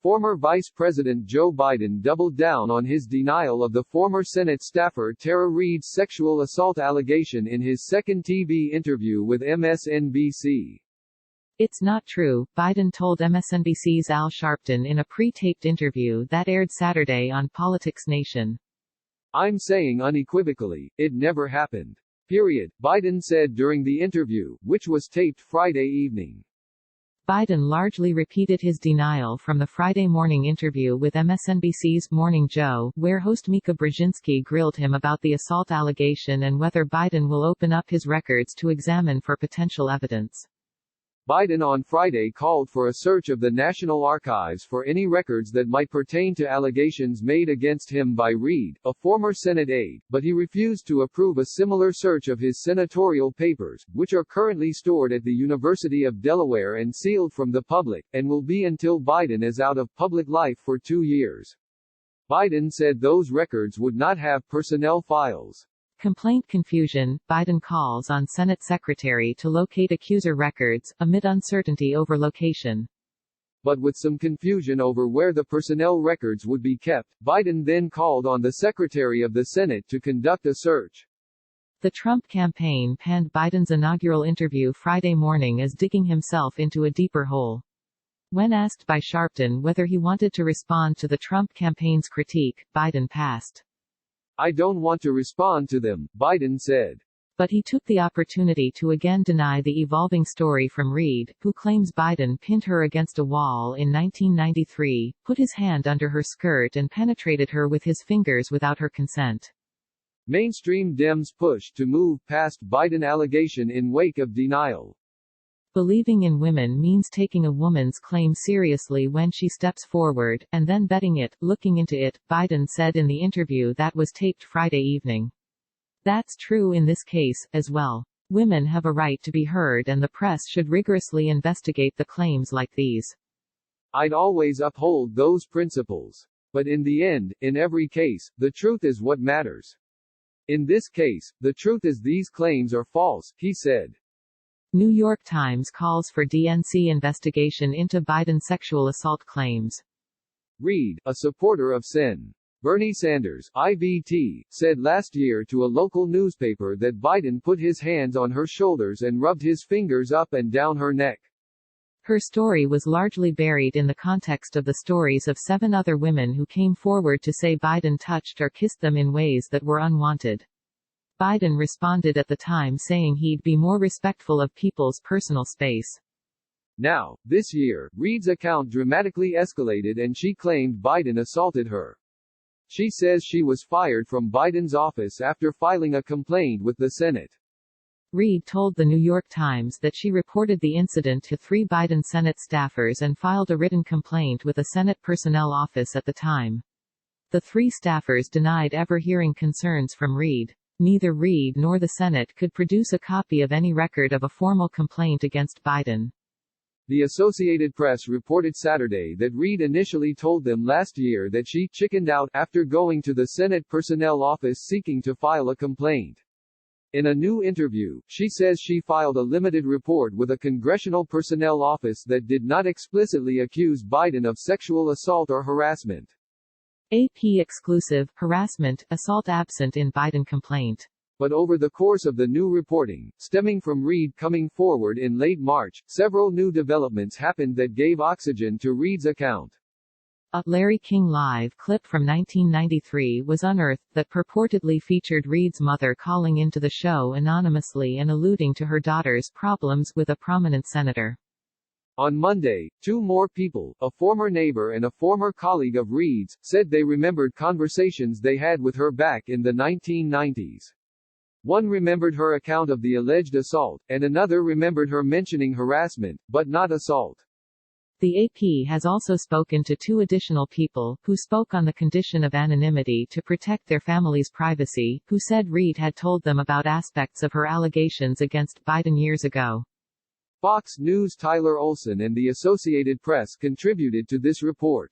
Former Vice President Joe Biden doubled down on his denial of the former Senate staffer Tara Reade's sexual assault allegation in his second TV interview with MSNBC. "It's not true," Biden told MSNBC's Al Sharpton in a pre-taped interview that aired Saturday on Politics Nation. "I'm saying unequivocally, it never happened. Period," Biden said during the interview, which was taped Friday evening. Biden largely repeated his denial from the Friday morning interview with MSNBC's Morning Joe, where host Mika Brzezinski grilled him about the assault allegation and whether Biden will open up his records to examine for potential evidence. Biden on Friday called for a search of the National Archives for any records that might pertain to allegations made against him by Reade, a former Senate aide, but he refused to approve a similar search of his senatorial papers, which are currently stored at the University of Delaware and sealed from the public, and will be until Biden is out of public life for 2 years. Biden said those records would not have personnel files. Complaint confusion, Biden calls on Senate Secretary to locate accuser records, amid uncertainty over location. But with some confusion over where the personnel records would be kept, Biden then called on the Secretary of the Senate to conduct a search. The Trump campaign panned Biden's inaugural interview Friday morning as digging himself into a deeper hole. When asked by Sharpton whether he wanted to respond to the Trump campaign's critique, Biden passed. "I don't want to respond to them," Biden said. But he took the opportunity to again deny the evolving story from Reade, who claims Biden pinned her against a wall in 1993, put his hand under her skirt and penetrated her with his fingers without her consent. Mainstream Dems push to move past Biden allegation in wake of denial. Believing in women means taking a woman's claim seriously when she steps forward, and then betting it, looking into it, Biden said in the interview that was taped Friday evening. That's true in this case, as well. Women have a right to be heard and the press should rigorously investigate the claims like these. I'd always uphold those principles. But in the end, in every case, the truth is what matters. In this case, the truth is these claims are false, he said. New York Times calls for DNC investigation into Biden's sexual assault claims. Reade, a supporter of Sen. Bernie Sanders, IBT, said last year to a local newspaper that Biden put his hands on her shoulders and rubbed his fingers up and down her neck. Her story was largely buried in the context of the stories of 7 other women who came forward to say Biden touched or kissed them in ways that were unwanted. Biden responded at the time saying he'd be more respectful of people's personal space. Now, this year, Reade's account dramatically escalated and she claimed Biden assaulted her. She says she was fired from Biden's office after filing a complaint with the Senate. Reade told the New York Times that she reported the incident to 3 Biden Senate staffers and filed a written complaint with a Senate Personnel Office at the time. The 3 staffers denied ever hearing concerns from Reade. Neither Reade nor the Senate could produce a copy of any record of a formal complaint against Biden. The Associated Press reported Saturday that Reade initially told them last year that she chickened out after going to the Senate Personnel Office seeking to file a complaint. In a new interview, she says she filed a limited report with a Congressional Personnel Office that did not explicitly accuse Biden of sexual assault or harassment. AP exclusive, harassment, assault absent in Biden complaint. But over the course of the new reporting, stemming from Reade coming forward in late March, several new developments happened that gave oxygen to Reade's account. A Larry King Live clip from 1993 was unearthed that purportedly featured Reade's mother calling into the show anonymously and alluding to her daughter's problems with a prominent senator. On Monday, 2 more people, a former neighbor and a former colleague of Reade's, said they remembered conversations they had with her back in the 1990s. One remembered her account of the alleged assault, and another remembered her mentioning harassment, but not assault. The AP has also spoken to 2 additional people, who spoke on the condition of anonymity to protect their family's privacy, who said Reade had told them about aspects of her allegations against Biden years ago. Fox News' Tyler Olson and the Associated Press contributed to this report.